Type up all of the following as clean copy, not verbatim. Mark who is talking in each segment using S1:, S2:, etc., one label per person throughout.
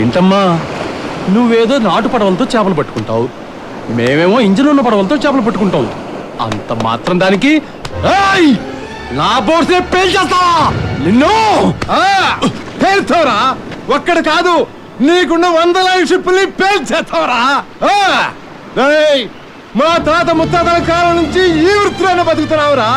S1: ఏంటమ్మా నువ్వేదో నాటు పడవలతో చేపలు పట్టుకుంటావు, మేమేమో ఇంజిన్ ఉన్న పడవలతో చేపలు పట్టుకుంటాం. అంత మాత్రం దానికి నా బోర్సే పేల్చేస్తావా? నిన్ను
S2: పేల్చావరా? ఒక్కడ కాదు, నీకున్న 100 షిప్పుల్ని పేల్చేస్తావరా? మా తాత ముత్తాతల కాలం నుంచి ఈ వృత్తిలోనే బతుకుతున్నావురా.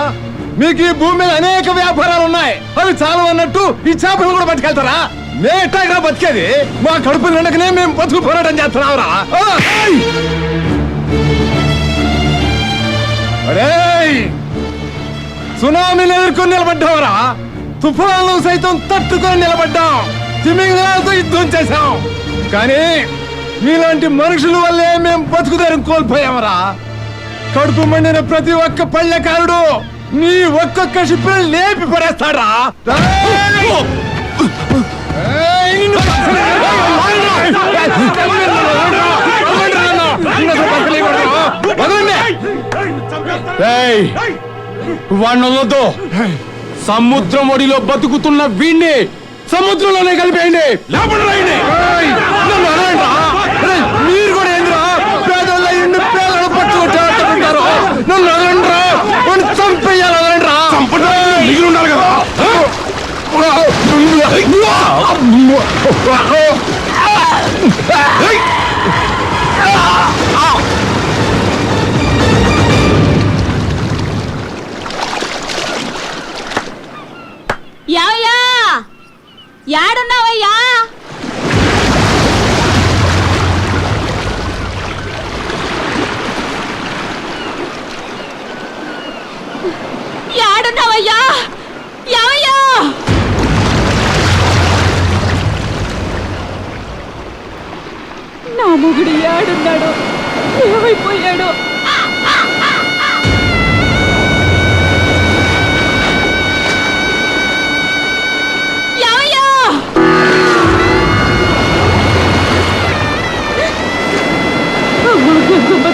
S2: మీకు ఈ భూమి మీద అనేక వ్యాపారాలు ఉన్నాయి, అవి చాలు అన్నట్టు ఈ చేపలు కూడా బతికెళ్తారా? మేటాగా బతికేది మా కడుపు నిండకనే మేము బతుకు పోరాటం చేస్తున్నావురా. సునామీని ఎదుర్కొని నిలబడ్డావురా, తుఫాన్లు సైతం తట్టుకొని నిలబడ్డాం, తిమింగలాలతో యుద్ధం చేశాం. కానీ మీలాంటి మనుషుల వల్లే మేము బతుకుదారం కోల్పోయామరా. కడుపు మండిన ప్రతి ఒక్క పళ్ళెకారుడు నీ ఒక్కొక్క షిప్పులు లేపి పడేస్తాడా?
S1: వాణ్ణొద్దు, సముద్రం ఒడిలో బతుకుతున్న వీణ్ణి సముద్రంలోనే కలిపేయండి.
S2: మీరు కూడా ఏంద్రా పేదల ఇండి పేదలు పట్టుకుంటారు? నన్ను వదలండ్రా, చంపేయాలి, వదలండ్రా. మిగిలి ఉండాలి కదా.
S3: యావయ్యా, యాడున్నావయ్యా? యాడున్నావయ్యా? యావయ్యా, నా మొగుడు యాడున్నాడు? ఏమైపోయాడు?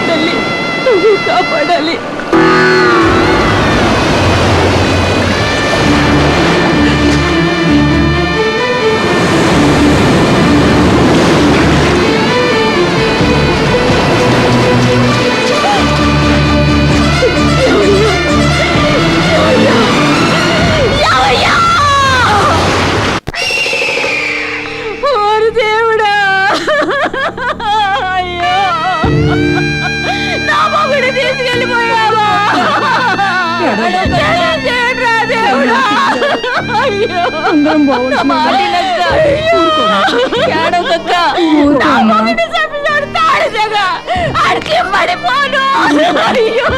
S3: తల్లి, నువ్వు కాపాడాలి. దేవుడా, అయ్యో, నా మొగుడు తీసుకెళ్ళిపోయావా? దేవుడా, అయ్యో, అడికి పడిపోను. అయ్యో